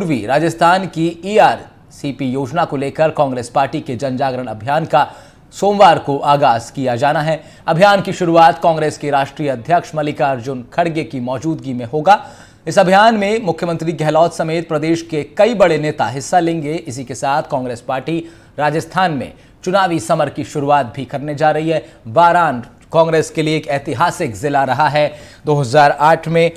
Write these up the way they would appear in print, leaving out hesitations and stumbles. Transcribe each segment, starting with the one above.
पूर्वी राजस्थान की ईआरसीपी योजना को लेकर कांग्रेस पार्टी के जन जागरण अभियान का सोमवार को आगाज किया जाना है। अभियान की शुरुआत कांग्रेस के राष्ट्रीय अध्यक्ष मल्लिकार्जुन खड़गे की मौजूदगी में होगा। इस अभियान में मुख्यमंत्री गहलोत समेत प्रदेश के कई बड़े नेता हिस्सा लेंगे। इसी के साथ कांग्रेस पार्टी राजस्थान में चुनावी समर की शुरुआत भी करने जा रही है। बारान कांग्रेस के लिए एक ऐतिहासिक जिला रहा है। 2008 में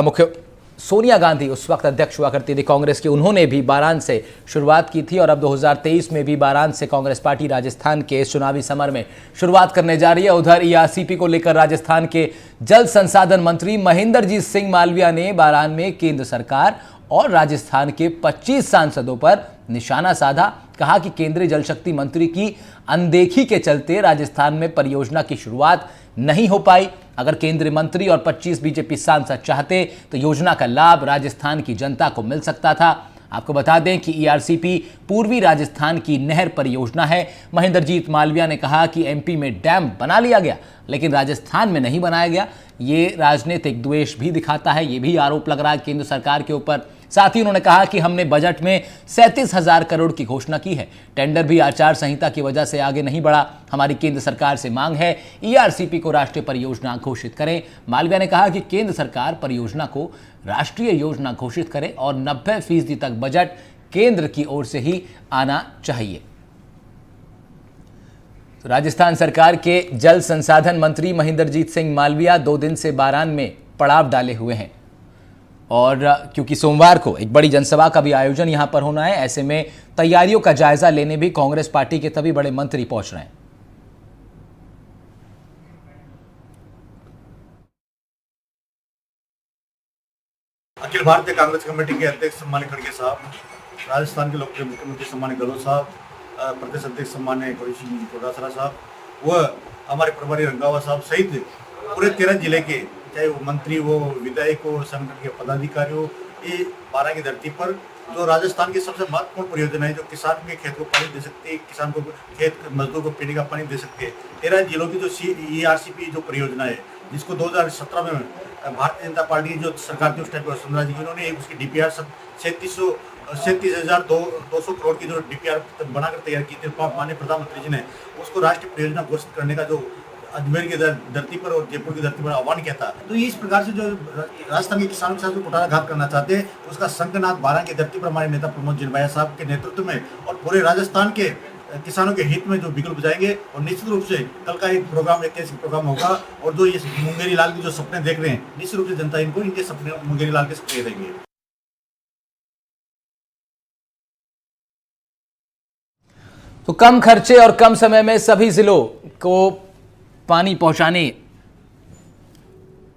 मुख्य सोनिया गांधी उस वक्त अध्यक्ष हुआ करती थी कांग्रेस की, उन्होंने भी बारान से शुरुआत की थी और अब 2023 में भी बारान से कांग्रेस पार्टी राजस्थान के चुनावी समर में शुरुआत करने जा रही है। उधर ईआरसीपी को लेकर राजस्थान के जल संसाधन मंत्री महेंद्रजीत सिंह मालविया ने बारान में केंद्र सरकार और राजस्थान के 25 सांसदों पर निशाना साधा। कहा कि केंद्रीय जल शक्ति मंत्री की अनदेखी के चलते राजस्थान में परियोजना की शुरुआत नहीं हो पाई। अगर केंद्रीय मंत्री और 25 बीजेपी सांसद चाहते तो योजना का लाभ राजस्थान की जनता को मिल सकता था। आपको बता दें कि ईआरसीपी पूर्वी राजस्थान की नहर परियोजना है। महेंद्रजीत मालविया ने कहा कि एमपी में डैम बना लिया गया लेकिन राजस्थान में नहीं बनाया गया। ये राजनीतिक द्वेष भी दिखाता है, ये भी आरोप लग रहा है केंद्र सरकार के ऊपर। साथ ही उन्होंने कहा कि हमने बजट में 37,000 करोड़ की घोषणा की है। टेंडर भी आचार संहिता की वजह से आगे नहीं बढ़ा। हमारी केंद्र सरकार से मांग है ईआरसीपी को राष्ट्रीय परियोजना घोषित करें। मालविया ने कहा कि केंद्र सरकार परियोजना को राष्ट्रीय योजना घोषित करे और 90% तक बजट केंद्र की ओर से ही आना चाहिए। तो राजस्थान सरकार के जल संसाधन मंत्री महेंद्रजीत सिंह मालविया 2 दिन से बारान में पड़ाव डाले हुए हैं और क्योंकि सोमवार को एक बड़ी जनसभा का भी आयोजन यहां पर होना है, ऐसे में तैयारियों का जायजा लेने भी कांग्रेस पार्टी के तभी बड़े मंत्री पहुंच रहे हैं। अखिल भारतीय कांग्रेस कमेटी के अध्यक्ष सम्मानित खड़गे साहब, राजस्थान के लोकप्रिय मुख्यमंत्री सम्मानित गहलोत साहब, प्रदेश अध्यक्ष सम्मानित डोटासरा साहब व हमारे प्रभारी रंगावा साहब सहित पूरे 13 जिले के, चाहे वो मंत्री हो, विधायक हो, संगठन के पदाधिकारी हो, ये बारां की धरती पर जो राजस्थान की सबसे महत्वपूर्ण परियोजना है, जो किसान के खेत को पानी दे सकती है, किसान को खेत मजदूर को पीने का पानी दे सकती है। 13 जिलों की जो ईआरसीपी जो परियोजना है, जिसको 2017 में भारतीय जनता पार्टी जो सरकार थी उस टाइम पर वसुंधरा जी उन्होंने उसकी डीपीआर 37,200 करोड़ की जो डीपीआर बनाकर तैयार की थी, माननीय प्रधानमंत्री जी ने उसको राष्ट्रीय परियोजना घोषित करने का जो अजमेर की धरती पर और जयपुर की धरती पर आह्वान किया था। तो इस प्रकार से जो राजस्थान के किसानों के साथ जो कुठाराघात करना चाहते हैं, उसका शंखनाद बारां की धरती पर हमारे नेता प्रमोद जिनवाया साहब के नेतृत्व में और पूरे राजस्थान के किसानों के हित में जो बिगुल बजाएंगे। और निश्चित रूप से कल का एक प्रोग्राम ऐतिहासिक प्रोग्राम होगा और जो ये मुंगेरी लाल के जो सपने देख रहे हैं, निश्चित रूप से जनता इनको इनके सपने मुंगेरी लाल के सपने देंगे। तो कम खर्चे और कम समय में सभी जिलों को पानी पहुंचाने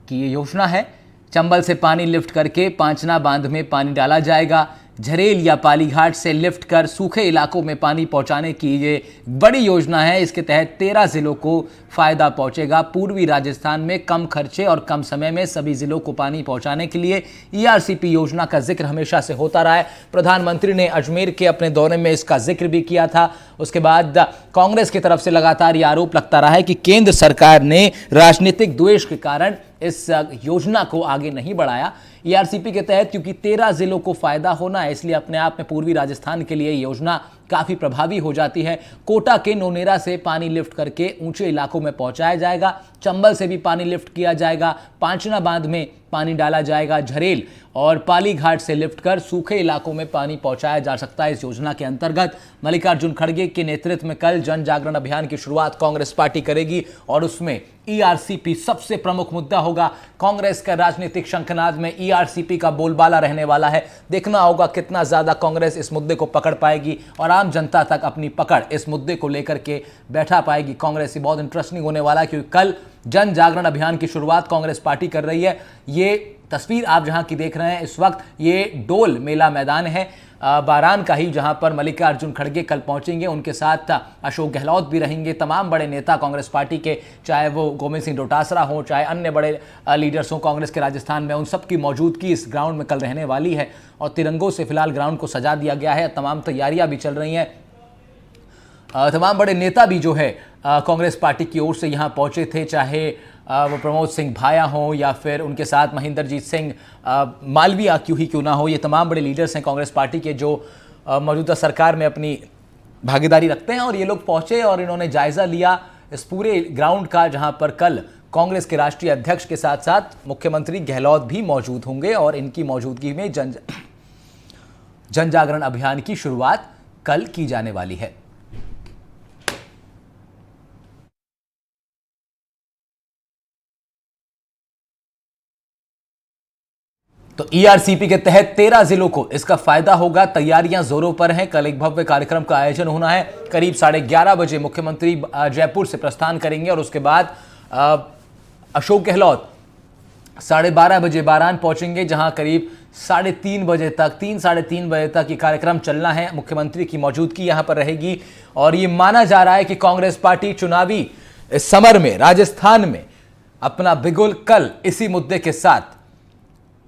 की ये योजना है। चंबल से पानी लिफ्ट करके पांचना बांध में पानी डाला जाएगा। झरेल या पालीघाट से लिफ्ट कर सूखे इलाकों में पानी पहुंचाने की ये बड़ी योजना है। इसके तहत 13 जिलों को फायदा पहुंचेगा। पूर्वी राजस्थान में कम खर्चे और कम समय में सभी जिलों को पानी पहुंचाने के लिए ईआरसीपी योजना का जिक्र हमेशा से होता रहा है। प्रधानमंत्री ने अजमेर के अपने दौरे में इसका जिक्र भी किया था। उसके बाद कांग्रेस की तरफ से लगातार ये आरोप लगता रहा है कि केंद्र सरकार ने राजनीतिक द्वेष के कारण इस योजना को आगे नहीं बढ़ाया। ईआरसीपी के तहत क्योंकि 13 जिलों को फायदा होना है, इसलिए अपने आप में पूर्वी राजस्थान के लिए योजना काफी प्रभावी हो जाती है। कोटा के नोनेरा से पानी लिफ्ट करके ऊंचे इलाकों में पहुंचाया जाएगा। चंबल से भी पानी लिफ्ट किया जाएगा। पांचना बांध में पानी डाला जाएगा। झरेल और पालीघाट से लिफ्ट कर सूखे इलाकों में पानी पहुंचाया जा सकता है। इस योजना के अंतर्गत मल्लिकार्जुन खड़गे के नेतृत्व में कल जन जागरण अभियान की शुरुआत कांग्रेस पार्टी करेगी और उसमें ईआरसीपी सबसे प्रमुख मुद्दा होगा। कांग्रेस का राजनीतिक शंखनाद में ईआरसीपी का बोलबाला रहने वाला है। देखना होगा कितना ज्यादा कांग्रेस इस मुद्दे को पकड़ पाएगी और आम जनता तक अपनी पकड़ इस मुद्दे को लेकर के बैठा पाएगी कांग्रेस। बहुत इंटरेस्टिंग होने वाला है क्योंकि कल जन जागरण अभियान की शुरुआत कांग्रेस पार्टी कर रही है। ये तस्वीर आप जहां की देख रहे हैं इस वक्त, ये डोल मेला मैदान है बारान का ही, जहां पर मल्लिकार्जुन खड़गे कल पहुंचेंगे। उनके साथ अशोक गहलोत भी रहेंगे। तमाम बड़े नेता कांग्रेस पार्टी के, चाहे वो गोविंद सिंह डोटासरा हो, चाहे अन्य बड़े लीडर्स हों कांग्रेस के राजस्थान में, उन सब की मौजूदगी इस ग्राउंड में कल रहने वाली है। और तिरंगों से फिलहाल ग्राउंड को सजा दिया गया है। तमाम तैयारियां भी चल रही हैं। तमाम बड़े नेता भी जो है कांग्रेस पार्टी की ओर से यहां पहुंचे थे, चाहे वो प्रमोद सिंह भाया हों या फिर उनके साथ महेंद्रजीत सिंह मालवीया क्यों ना हो, ये तमाम बड़े लीडर्स हैं कांग्रेस पार्टी के जो मौजूदा सरकार में अपनी भागीदारी रखते हैं। और ये लोग पहुंचे और इन्होंने जायजा लिया इस पूरे ग्राउंड का, जहां पर कल कांग्रेस के राष्ट्रीय अध्यक्ष के साथ साथ मुख्यमंत्री गहलोत भी मौजूद होंगे और इनकी मौजूदगी में जन जागरण अभियान की शुरुआत कल की जाने वाली है। तो ईआरसीपी के तहत 13 जिलों को इसका फायदा होगा। तैयारियां जोरों पर हैं। कल एक भव्य कार्यक्रम का आयोजन होना है। करीब 11:30 बजे मुख्यमंत्री जयपुर से प्रस्थान करेंगे और उसके बाद अशोक गहलोत 12:30 बजे बारान पहुंचेंगे, जहां करीब 3:30 बजे तक 3-3:30 बजे तक ये कार्यक्रम चलना है। मुख्यमंत्री की मौजूदगी यहां पर रहेगी और ये माना जा रहा है कि कांग्रेस पार्टी चुनावी समर में राजस्थान में अपना बिगुल कल इसी मुद्दे के साथ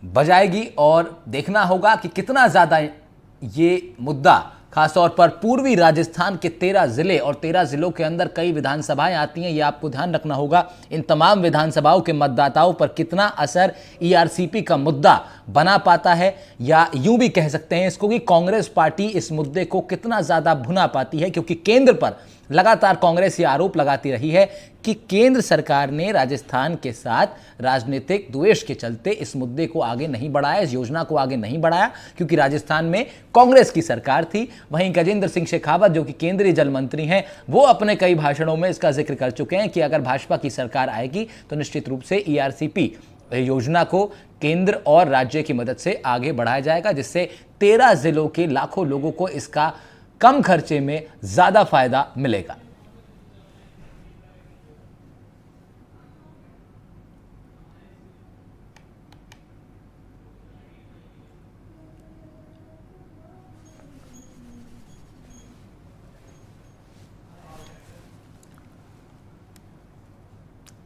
बजाएगी और देखना होगा कि कितना ज्यादा ये मुद्दा, खासतौर पर पूर्वी राजस्थान के 13 जिले और 13 जिलों के अंदर कई विधानसभाएं आती हैं, ये आपको ध्यान रखना होगा। इन तमाम विधानसभाओं के मतदाताओं पर कितना असर ईआरसीपी का मुद्दा बना पाता है, या यूं भी कह सकते हैं इसको कि कांग्रेस पार्टी इस मुद्दे को कितना ज्यादा भुना पाती है, क्योंकि केंद्र पर लगातार कांग्रेस ये आरोप लगाती रही है कि केंद्र सरकार ने राजस्थान के साथ राजनीतिक द्वेष के चलते इस मुद्दे को आगे नहीं बढ़ाया, इस योजना को आगे नहीं बढ़ाया, क्योंकि राजस्थान में कांग्रेस की सरकार थी। वहीं गजेंद्र सिंह शेखावत जो कि केंद्रीय जल मंत्री हैं, वो अपने कई भाषणों में इसका जिक्र कर चुके हैं कि अगर भाजपा की सरकार आएगी तो निश्चित रूप से ईआरसीपी योजना को केंद्र और राज्य की मदद से आगे बढ़ाया जाएगा, जिससे 13 जिलों के लाखों लोगों को इसका कम खर्चे में ज्यादा फायदा मिलेगा।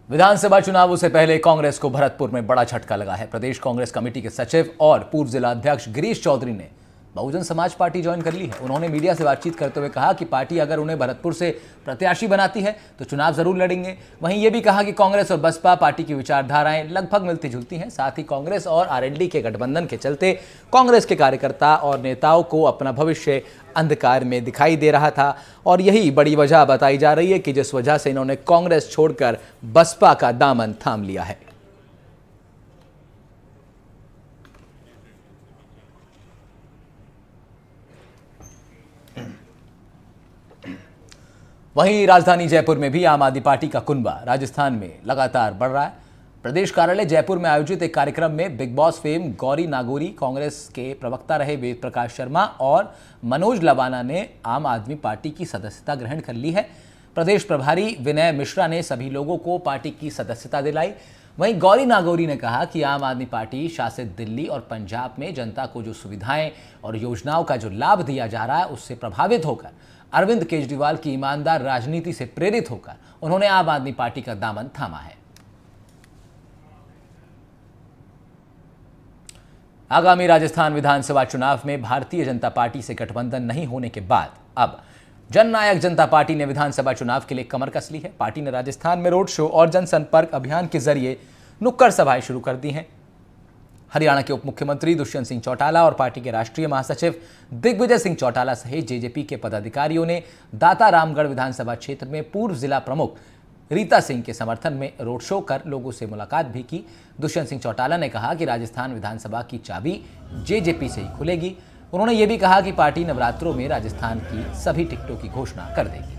विधानसभा चुनावों से पहले कांग्रेस को भरतपुर में बड़ा झटका लगा है। प्रदेश कांग्रेस कमेटी के सचिव और पूर्व जिला अध्यक्ष गिरीश चौधरी ने बहुजन समाज पार्टी ज्वाइन कर ली है। उन्होंने मीडिया से बातचीत करते हुए कहा कि पार्टी अगर उन्हें भरतपुर से प्रत्याशी बनाती है तो चुनाव जरूर लड़ेंगे। वहीं यह भी कहा कि कांग्रेस और बसपा पार्टी की विचारधाराएं लगभग मिलती जुलती हैं। साथ ही कांग्रेस और आरएलडी के गठबंधन के चलते कांग्रेस के कार्यकर्ता और नेताओं को अपना भविष्य अंधकार में दिखाई दे रहा था और यही बड़ी वजह बताई जा रही है कि जिस वजह से इन्होंने कांग्रेस छोड़कर बसपा का दामन थाम लिया है। वहीं राजधानी जयपुर में भी आम आदमी पार्टी का कुनबा राजस्थान में लगातार बढ़ रहा है। प्रदेश कार्यालय जयपुर में आयोजित एक कार्यक्रम में Bigg Boss fame Gauri Nagori, Congress के प्रवक्ता रहे वेद प्रकाश शर्मा और मनोज लवाना ने आम आदमी पार्टी की सदस्यता ग्रहण कर ली है। प्रदेश प्रभारी विनय मिश्रा ने सभी लोगों को पार्टी की सदस्यता दिलाई। वहीं गौरी नागौरी ने कहा कि आम आदमी पार्टी शासित दिल्ली और पंजाब में जनता को जो सुविधाएं और योजनाओं का जो लाभ दिया जा रहा है, उससे प्रभावित होकर अरविंद केजरीवाल की ईमानदार राजनीति से प्रेरित होकर उन्होंने आम आदमी पार्टी का दामन थामा है। आगामी राजस्थान विधानसभा चुनाव में भारतीय जनता पार्टी से गठबंधन नहीं होने के बाद अब जननायक जनता पार्टी ने विधानसभा चुनाव के लिए कमर कस ली है। पार्टी ने राजस्थान में रोड शो और जनसंपर्क अभियान के जरिए नुक्कड़ सभाएं शुरू कर दी हैं। हरियाणा के उप मुख्यमंत्री दुष्यंत सिंह चौटाला और पार्टी के राष्ट्रीय महासचिव दिग्विजय सिंह चौटाला सहित जेजेपी के पदाधिकारियों ने दाता रामगढ़ विधानसभा क्षेत्र में पूर्व जिला प्रमुख रीता सिंह के समर्थन में रोड शो कर लोगों से मुलाकात भी की। दुष्यंत सिंह चौटाला ने कहा कि राजस्थान विधानसभा की चाबी जेजेपी से ही खुलेगी। उन्होंने ये भी कहा कि पार्टी नवरात्रों में राजस्थान की सभी टिकटों की घोषणा कर देगी।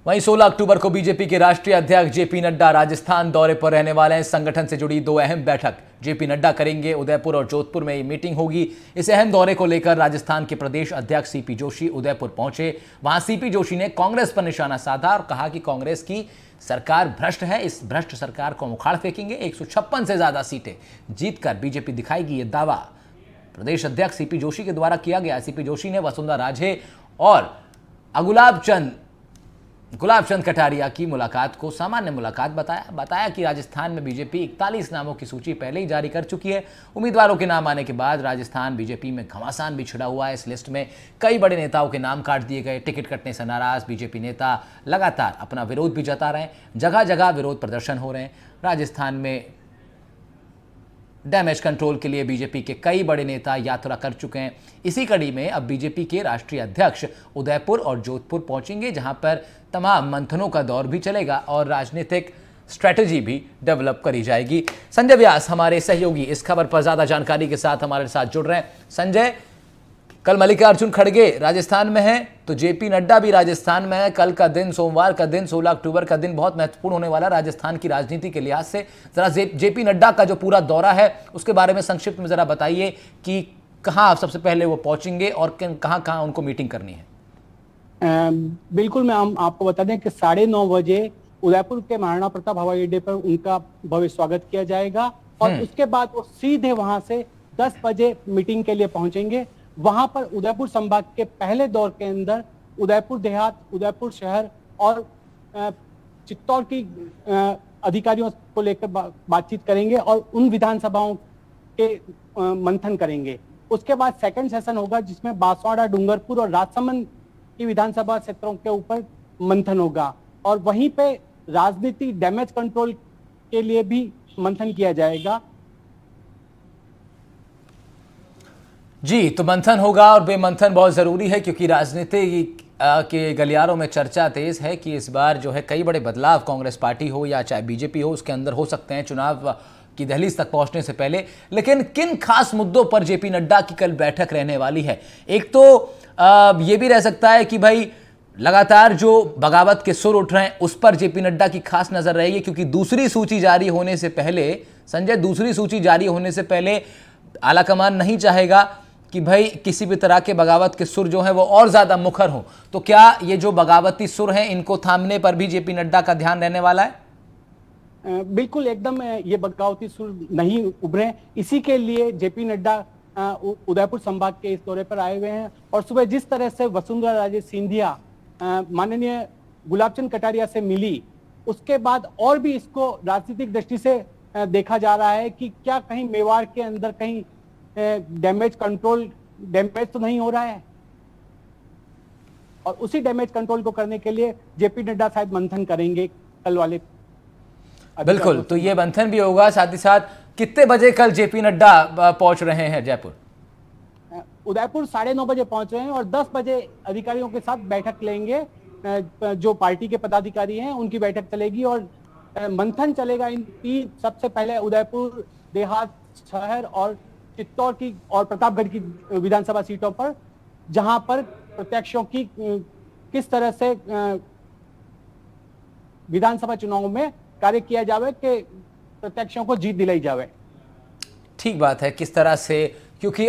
वहीं 16 अक्टूबर को बीजेपी के राष्ट्रीय अध्यक्ष जेपी नड्डा राजस्थान दौरे पर रहने वाले हैं। संगठन से जुड़ी 2 अहम बैठक जेपी नड्डा करेंगे। उदयपुर और जोधपुर में ये मीटिंग होगी। इस अहम दौरे को लेकर राजस्थान के प्रदेश अध्यक्ष सीपी जोशी उदयपुर पहुंचे। वहां सीपी जोशी ने कांग्रेस पर निशाना साधा और कहा कि कांग्रेस की सरकार भ्रष्ट है, इस भ्रष्ट सरकार को उखाड़ फेंकेंगे। 156 से ज्यादा सीटें जीतकर बीजेपी दिखाएगी, ये दावा प्रदेश अध्यक्ष सीपी जोशी के द्वारा किया गया। सीपी जोशी ने वसुंधरा राजे और अगुलाब चंद गुलाब चंद कटारिया की मुलाकात को सामान्य मुलाकात बताया कि राजस्थान में बीजेपी 41 नामों की सूची पहले ही जारी कर चुकी है। उम्मीदवारों के नाम आने के बाद राजस्थान बीजेपी में घमासान भी छिड़ा हुआ है। इस लिस्ट में कई बड़े नेताओं के नाम काट दिए गए। टिकट कटने से नाराज बीजेपी नेता लगातार अपना विरोध भी जता रहे हैं। जगह जगह विरोध प्रदर्शन हो रहे हैं। राजस्थान में डैमेज कंट्रोल के लिए बीजेपी के कई बड़े नेता यात्रा कर चुके हैं। इसी कड़ी में अब बीजेपी के राष्ट्रीय अध्यक्ष उदयपुर और जोधपुर पहुंचेंगे, जहां पर तमाम मंथनों का दौर भी चलेगा और राजनीतिक स्ट्रैटेजी भी डेवलप करी जाएगी। संजय व्यास हमारे सहयोगी इस खबर पर ज्यादा जानकारी के साथ हमारे साथ जुड़ रहे हैं। संजय, कल मल्लिकार्जुन खड़गे राजस्थान में है तो जेपी नड्डा भी राजस्थान में है। कल का दिन, सोमवार का दिन, 16 अक्टूबर का दिन बहुत महत्वपूर्ण होने वाला राजस्थान की राजनीति के लिहाज से। जरा जेपी नड्डा का जो पूरा दौरा है उसके बारे में संक्षिप्त में जरा बताइए कि कहां सबसे पहले वो पहुंचेंगे और कहां कहां उनको मीटिंग करनी है। बिल्कुल, मैं आपको बता दें कि 9:30 बजे उदयपुर के महाराणा प्रताप हवाई अड्डे पर उनका भव्य स्वागत किया जाएगा और उसके बाद वो सीधे वहां से 10 बजे मीटिंग के लिए पहुंचेंगे। वहां पर उदयपुर संभाग के पहले दौर के अंदर उदयपुर देहात, उदयपुर शहर और चित्तौड़ की अधिकारियों को लेकर बातचीत करेंगे और उन विधानसभाओं के मंथन करेंगे। उसके बाद सेकंड सेशन होगा जिसमें बांसवाड़ा, डूंगरपुर और राजसमंद की विधानसभा क्षेत्रों के ऊपर मंथन होगा और वहीं पे राजनीति डैमेज कंट्रोल के लिए भी मंथन किया जाएगा। जी, तो मंथन होगा और बेमंथन बहुत ज़रूरी है क्योंकि राजनीति के गलियारों में चर्चा तेज है कि इस बार जो है कई बड़े बदलाव कांग्रेस पार्टी हो या चाहे बीजेपी हो उसके अंदर हो सकते हैं चुनाव की दहलीज तक पहुंचने से पहले। लेकिन किन खास मुद्दों पर जेपी नड्डा की कल बैठक रहने वाली है? एक तो ये भी रह सकता है कि भाई लगातार जो बगावत के सुर उठ रहे हैं उस पर जेपी नड्डा की खास नजर रहेगी क्योंकि दूसरी सूची जारी होने से पहले, संजय, दूसरी सूची जारी होने से पहले आलाकमान नहीं चाहेगा कि भाई किसी भी तरह के बगावत के सुर जो हैं वो और ज्यादा मुखर हों। तो क्या ये जो बगावती सुर हैं इनको थामने पर भी जेपी नड्डा का ध्यान रहने वाला है? बिल्कुल, एकदम ये बगावती सुर नहीं उभरे। इसी के लिए जेपी नड्डा उदयपुर संभाग के इस दौरे पर आए हुए हैं और सुबह जिस तरह से वसुंधरा राजे सिंधिया माननीय गुलाबचंद कटारिया से मिली, उसके बाद और भी इसको राजनीतिक दृष्टि से देखा जा रहा है कि क्या कहीं मेवाड़ के अंदर कहीं डैमेज तो नहीं हो रहा है और उसी डैमेज कंट्रोल को करने के लिए जेपी नड्डा शायद मंथन करेंगे कल वाले। बिल्कुल, तो ये मंथन भी होगा। साथ ही साथ कितने बजे कल जेपी नड्डा पहुंच रहे हैं जयपुर? उदयपुर 9:30 बजे पहुंच रहे हैं और 10 बजे अधिकारियों के साथ बैठक लेंगे। जो पार्टी के पदाधिकारी हैं उनकी बैठक चलेगी और मंथन चलेगा इन तीन, सबसे पहले उदयपुर देहात, शहर और चित्तौड़ की और प्रतापगढ़ की विधानसभा सीटों पर, जहां पर प्रत्याशियों की किस तरह से विधानसभा चुनाव में कार्य किया जावे कि प्रत्याशियों को जीत दिलाई जावे। ठीक बात है, किस तरह से, क्योंकि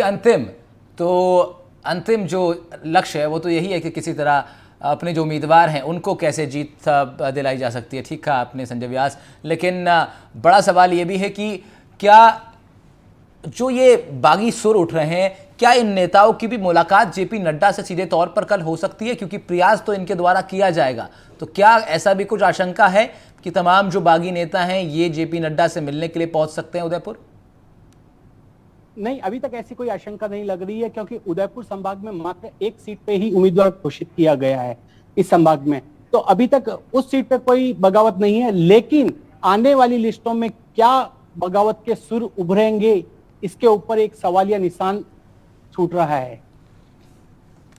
अंतिम जो लक्ष्य है वो तो यही है कि किसी तरह अपने जो उम्मीदवार हैं उनको कैसे जीत दिलाई जा सकती है। ठीक कहा आपने संजय व्यास, लेकिन बड़ा सवाल ये भी है कि क्या जो ये बागी सुर उठ रहे हैं, क्या इन नेताओं की भी मुलाकात जेपी नड्डा से सीधे तौर पर कल हो सकती है? क्योंकि प्रयास तो इनके द्वारा किया जाएगा, तो क्या ऐसा भी कुछ आशंका है कि तमाम जो बागी नेता हैं ये जेपी नड्डा से मिलने के लिए पहुंच सकते हैं उदयपुर? नहीं, अभी तक ऐसी कोई आशंका नहीं लग रही है क्योंकि उदयपुर संभाग में मात्र एक सीट पे ही उम्मीदवार घोषित किया गया है इस संभाग में, तो अभी तक उस सीट पे कोई बगावत नहीं है। लेकिन आने वाली लिस्टों में क्या बगावत के सुर उभरेंगे, इसके ऊपर एक सवालिया निशान छूट रहा है।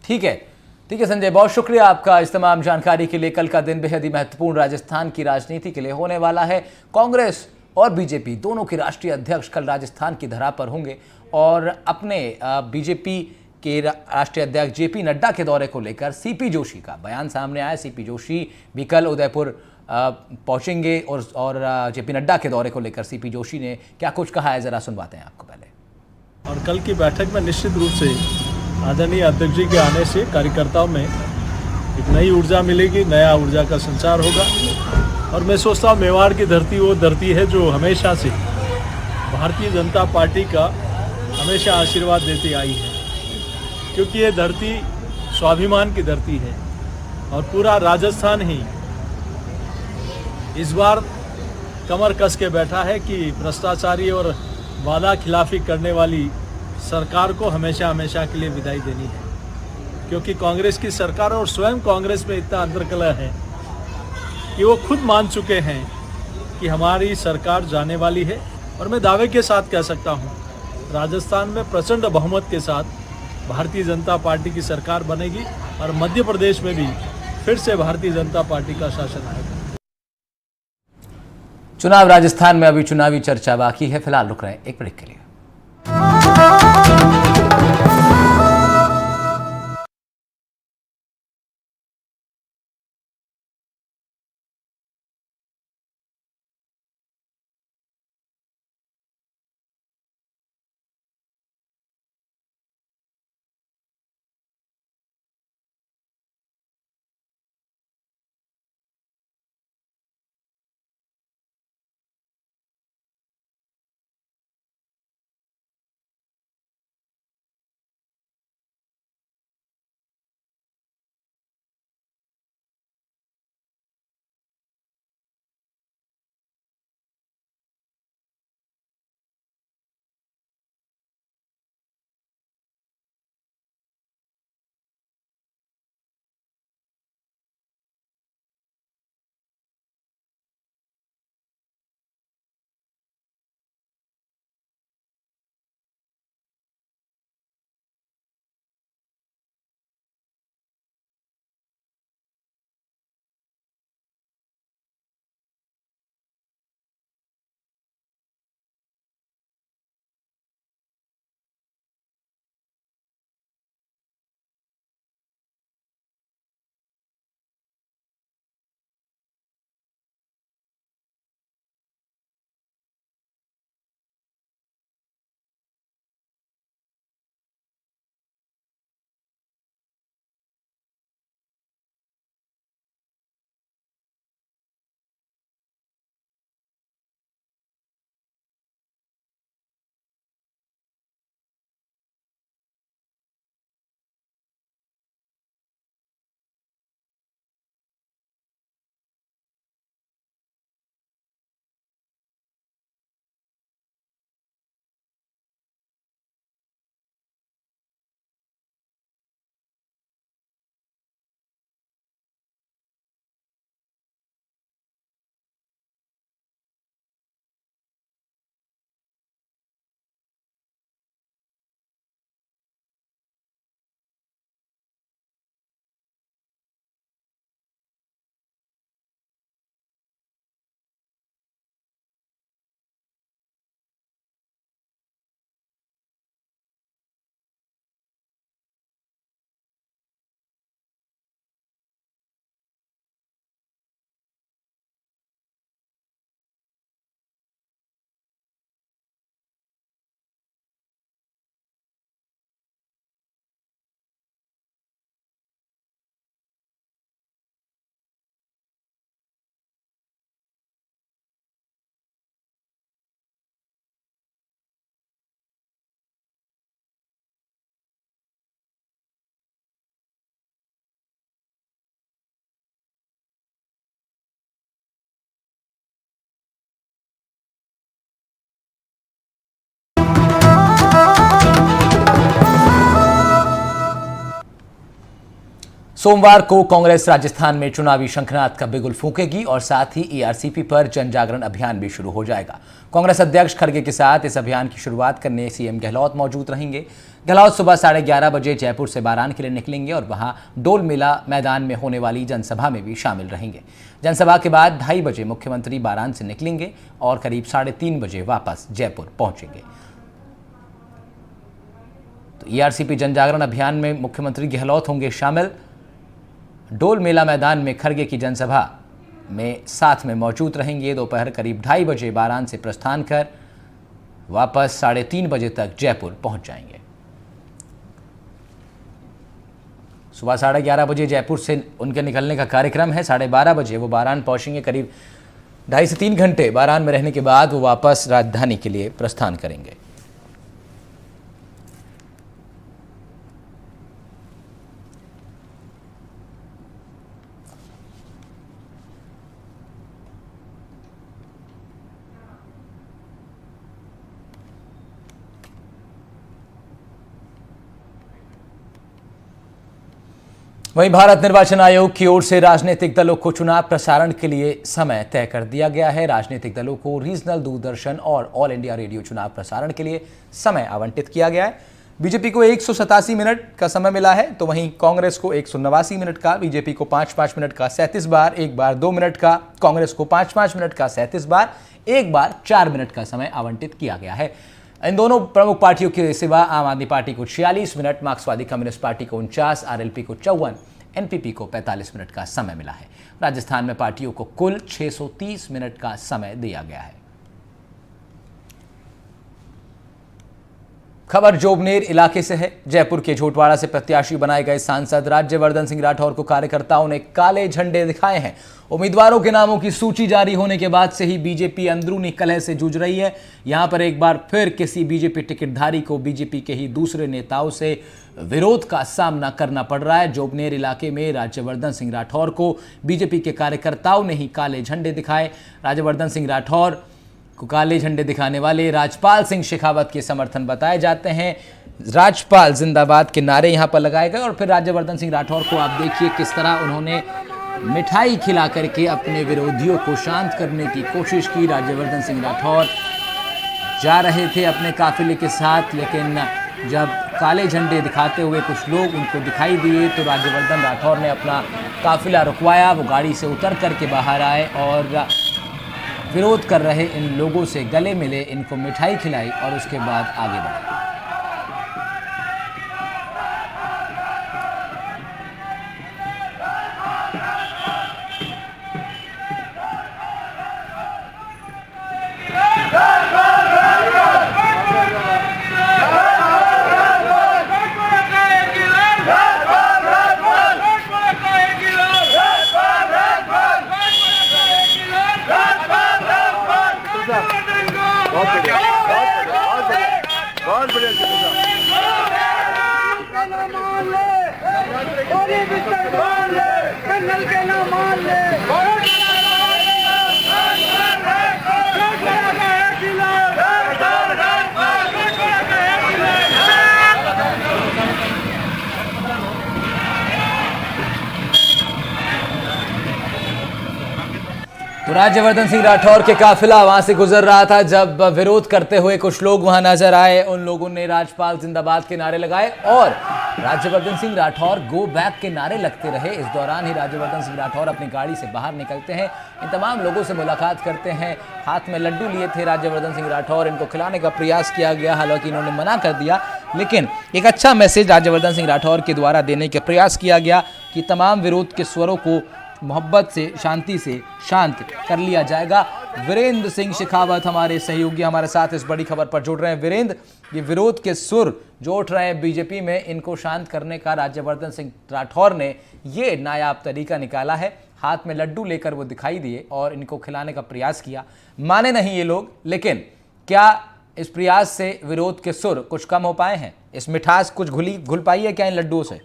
ठीक है संजय, बहुत शुक्रिया आपका इस तमाम जानकारी के लिए। कल का दिन बेहद ही महत्वपूर्ण राजस्थान की राजनीति के लिए होने वाला है। कांग्रेस और बीजेपी दोनों के राष्ट्रीय अध्यक्ष कल राजस्थान की धरा पर होंगे और अपने बीजेपी के राष्ट्रीय अध्यक्ष जेपी नड्डा के दौरे को लेकर सीपी जोशी का बयान सामने आया। सीपी जोशी भी कल उदयपुर पहुंचेंगे और जेपी नड्डा के दौरे को लेकर सीपी जोशी ने क्या कुछ कहा है, जरा सुनवाते हैं आपको पहले। और कल की बैठक में निश्चित रूप से आदरणीय अध्यक्ष जी के आने से कार्यकर्ताओं में एक नई ऊर्जा मिलेगी, नया ऊर्जा का संचार होगा और मैं सोचता हूँ मेवाड़ की धरती वो धरती है जो हमेशा से भारतीय जनता पार्टी का हमेशा आशीर्वाद देती आई है, क्योंकि ये धरती स्वाभिमान की धरती है और पूरा राजस्थान ही इस बार कमर कस के बैठा है कि भ्रष्टाचारी और वादा खिलाफी करने वाली सरकार को हमेशा हमेशा के लिए विदाई देनी है, क्योंकि कांग्रेस की सरकार और स्वयं कांग्रेस में इतना अंतर्कलह है कि वो खुद मान चुके हैं कि हमारी सरकार जाने वाली है। और मैं दावे के साथ कह सकता हूँ, राजस्थान में प्रचंड बहुमत के साथ भारतीय जनता पार्टी की सरकार बनेगी और मध्य प्रदेश में भी फिर से भारतीय जनता पार्टी का शासन आएगा। चुनाव राजस्थान में अभी चुनावी चर्चा बाकी है। फिलहाल रुक रहे हैं एक ब्रेक के लिए। सोमवार को कांग्रेस राजस्थान में चुनावी शंखनाद का बिगुल फूंकेगी और साथ ही ईआरसीपी पर जन जागरण अभियान भी शुरू हो जाएगा। कांग्रेस अध्यक्ष खड़गे के साथ इस अभियान की शुरुआत करने सीएम गहलोत मौजूद रहेंगे। गहलोत सुबह 11:30 बजे जयपुर से बारान के लिए निकलेंगे और वहां डोल मेला मैदान में होने वाली जनसभा में भी शामिल रहेंगे। जनसभा के बाद 2:30 बजे मुख्यमंत्री बारान से निकलेंगे और करीब 3:30 बजे वापस जयपुर पहुंचेंगे। तो ईआरसीपी जन जागरण अभियान में मुख्यमंत्री गहलोत होंगे शामिल। डोल मेला मैदान में खड़गे की जनसभा में साथ में मौजूद रहेंगे। दोपहर करीब 2:30 बजे बारान से प्रस्थान कर वापस 3:30 बजे तक जयपुर पहुंच जाएंगे। सुबह 11:30 बजे जयपुर से उनके निकलने का कार्यक्रम है। 12:30 बजे वो बारान पहुंचेंगे। करीब 2.5 से 3 घंटे बारान में रहने के बाद वो वापस राजधानी के लिए प्रस्थान करेंगे। वहीं भारत निर्वाचन आयोग की ओर से राजनीतिक दलों को चुनाव प्रसारण के लिए समय तय कर दिया गया है। राजनीतिक दलों को रीजनल दूरदर्शन और ऑल इंडिया रेडियो चुनाव प्रसारण के लिए समय आवंटित किया गया है। बीजेपी को 187 मिनट का समय मिला है, तो वहीं कांग्रेस को 189 मिनट का, बीजेपी को 5-5 मिनट का 37 बार, एक बार 2 मिनट का, कांग्रेस को 5-5 मिनट का 37 बार, एक बार 4 मिनट का समय आवंटित किया गया है। इन दोनों प्रमुख पार्टियों के सिवा आम आदमी पार्टी को 46 मिनट, मार्क्सवादी कम्युनिस्ट पार्टी को 49, आरएलपी को 54, एनपीपी को 45 मिनट का समय मिला है। राजस्थान में पार्टियों को कुल 630 मिनट का समय दिया गया है। खबर जोबनेर इलाके से है। जयपुर के झोटवाड़ा से प्रत्याशी बनाए गए सांसद राज्यवर्धन सिंह राठौर को कार्यकर्ताओं ने काले झंडे दिखाए हैं। उम्मीदवारों के नामों की सूची जारी होने के बाद से ही बीजेपी अंदरूनी कलह से जूझ रही है। यहां पर एक बार फिर किसी बीजेपी टिकटधारी को बीजेपी के ही दूसरे नेताओं से विरोध का सामना करना पड़ रहा है। जोबनेर इलाके में राज्यवर्धन सिंह राठौर को बीजेपी के कार्यकर्ताओं ने ही काले झंडे दिखाए। राज्यवर्धन सिंह राठौर को काले झंडे दिखाने वाले राजपाल सिंह शेखावत के समर्थन बताए जाते हैं। राजपाल जिंदाबाद के नारे यहां पर लगाए गए और फिर राज्यवर्धन सिंह राठौर को आप देखिए किस तरह उन्होंने मिठाई खिला करके अपने विरोधियों को शांत करने की कोशिश की। राज्यवर्धन सिंह राठौर जा रहे थे अपने काफिले के साथ, लेकिन जब काले झंडे दिखाते हुए कुछ लोग उनको दिखाई दिए तो राज्यवर्धन राठौर ने अपना काफिला रुकवाया। वो गाड़ी से उतर करके बाहर आए और विरोध कर रहे इन लोगों से गले मिले, इनको मिठाई खिलाई और उसके बाद आगे बढ़े। तो राज्यवर्धन सिंह राठौर के काफिला वहां से गुजर रहा था जब विरोध करते हुए कुछ लोग वहां नजर आए। उन लोगों ने राजपाल जिंदाबाद के नारे लगाए और राज्यवर्धन सिंह राठौर गो बैक के नारे लगते रहे। इस दौरान ही राज्यवर्धन सिंह राठौर अपनी गाड़ी से बाहर निकलते हैं, इन तमाम लोगों से मुलाकात करते हैं। हाथ में लड्डू लिए थे राज्यवर्धन सिंह राठौर, इनको खिलाने का प्रयास किया गया, हालांकि इन्होंने मना कर दिया, लेकिन एक अच्छा मैसेज राज्यवर्धन सिंह राठौर के द्वारा देने का प्रयास किया गया कि तमाम विरोध के स्वरों को मोहब्बत से, शांति से शांत कर लिया जाएगा। वीरेंद्र सिंह शेखावत हमारे सहयोगी हमारे साथ इस बड़ी खबर पर जुड़ रहे हैं। वीरेंद्र, ये विरोध के सुर जो उठ रहे हैं बीजेपी में, इनको शांत करने का राज्यवर्धन सिंह राठौर ने ये नायाब तरीका निकाला है। हाथ में लड्डू लेकर वो दिखाई दिए और इनको खिलाने का प्रयास किया। माने नहीं ये लोग, लेकिन क्या इस प्रयास से विरोध के सुर कुछ कम हो पाए हैं? इस मिठास कुछ घुल पाई है क्या इन लड्डुओं से?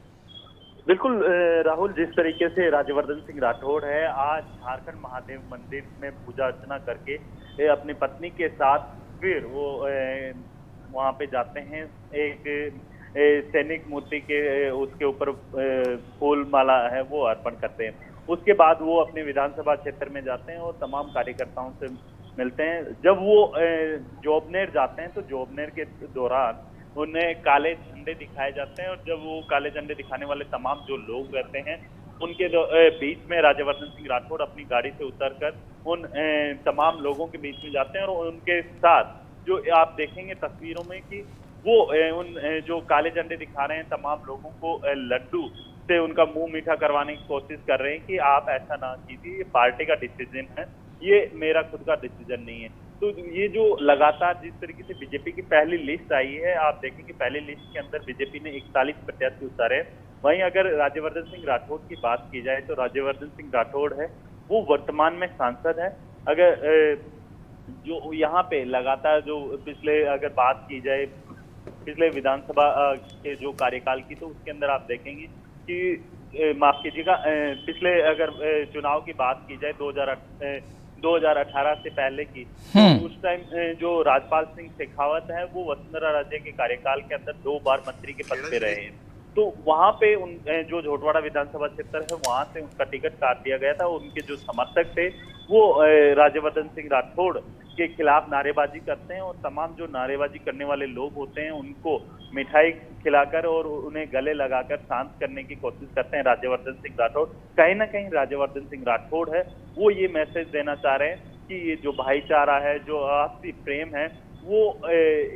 बिल्कुल राहुल, जिस तरीके से राज्यवर्धन सिंह राठौड़ है आज झारखंड महादेव मंदिर में पूजा अर्चना करके अपनी पत्नी के साथ फिर वो वहां पे जाते हैं। एक सैनिक मूर्ति के उसके ऊपर फूल माला है वो अर्पण करते हैं। उसके बाद वो अपने विधानसभा क्षेत्र में जाते हैं और तमाम कार्यकर्ताओं से मिलते हैं। जब वो जोबनेर जाते हैं तो जोबनेर के दौरान उन्हें काले झंडे दिखाए जाते हैं और जब वो काले झंडे दिखाने वाले तमाम जो लोग रहते हैं उनके बीच में राज्यवर्धन सिंह राठौड़ अपनी गाड़ी से उतरकर उन तमाम लोगों के बीच में जाते हैं और उनके साथ जो आप देखेंगे तस्वीरों में कि वो उन जो काले झंडे दिखा रहे हैं तमाम लोगों को लड्डू से उनका मुंह मीठा करवाने की कोशिश कर रहे हैं कि आप ऐसा ना कीजिए, ये पार्टी का डिसीजन है, ये मेरा खुद का डिसीजन नहीं है। तो ये जो लगातार जिस तरीके से बीजेपी की पहली लिस्ट आई है, आप देखें कि पहली लिस्ट के अंदर बीजेपी ने 41 प्रत्याशी उतारे। वहीं अगर राज्यवर्धन सिंह राठौड़ की बात की जाए तो राज्यवर्धन सिंह राठौड़ है वो वर्तमान में सांसद है। अगर जो यहाँ पे लगातार जो पिछले अगर बात की जाए पिछले विधानसभा के जो कार्यकाल की, तो उसके अंदर आप देखेंगे कि माफ कीजिएगा, पिछले अगर चुनाव की बात की जाए 2018 से पहले की, तो उस टाइम जो राजपाल सिंह शेखावत है वो वसुंधरा राजे के कार्यकाल के अंदर 2 बार मंत्री के पद पे रहे हैं। तो वहां पे उन जो झोटवाड़ा विधानसभा क्षेत्र है वहां से उनका टिकट काट दिया गया था। उनके जो समर्थक थे वो राज्यवर्धन सिंह राठौड़ के खिलाफ नारेबाजी करते हैं और तमाम जो नारेबाजी करने वाले लोग होते हैं उनको मिठाई खिलाकर और उन्हें गले लगाकर शांत करने की कोशिश करते हैं राज्यवर्धन सिंह राठौड़। कहीं ना कहीं राज्यवर्धन सिंह राठौड़ है वो ये मैसेज देना चाह रहे हैं कि ये जो भाईचारा है, जो आपसी प्रेम है, वो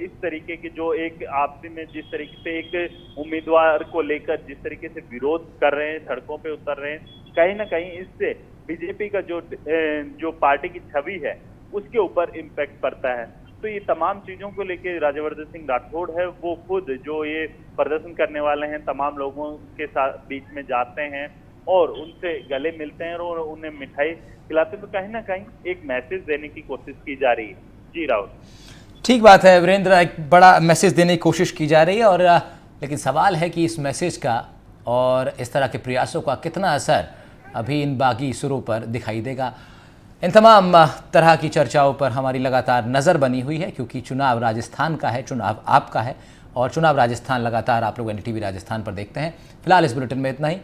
इस तरीके की जो एक आपसी में जिस तरीके से एक उम्मीदवार को लेकर जिस तरीके से विरोध कर रहे हैं, सड़कों पे उतर रहे हैं, कहीं ना कहीं इससे बीजेपी का जो पार्टी की छवि है उसके ऊपर इम्पैक्ट पड़ता है। तो ये तमाम चीजों को लेकर राज्यवर्धन सिंह राठौड़ है वो खुद जो ये प्रदर्शन करने वाले हैं तमाम लोगों के साथ बीच में जाते हैं और उनसे गले मिलते हैं और उन्हें मिठाई खिलाते हैं। तो कहीं ना कहीं एक मैसेज देने की कोशिश की जा रही है। जी राहुल। ठीक बात है वीरेंद्र, एक बड़ा मैसेज देने की कोशिश की जा रही है और लेकिन सवाल है कि इस मैसेज का और इस तरह के प्रयासों का कितना असर अभी इन बागी सुरों पर दिखाई देगा। इन तमाम तरह की चर्चाओं पर हमारी लगातार नज़र बनी हुई है क्योंकि चुनाव राजस्थान का है, चुनाव आपका है और चुनाव राजस्थान लगातार आप लोग NDTV राजस्थान पर देखते हैं। फिलहाल इस बुलेटिन में इतना ही।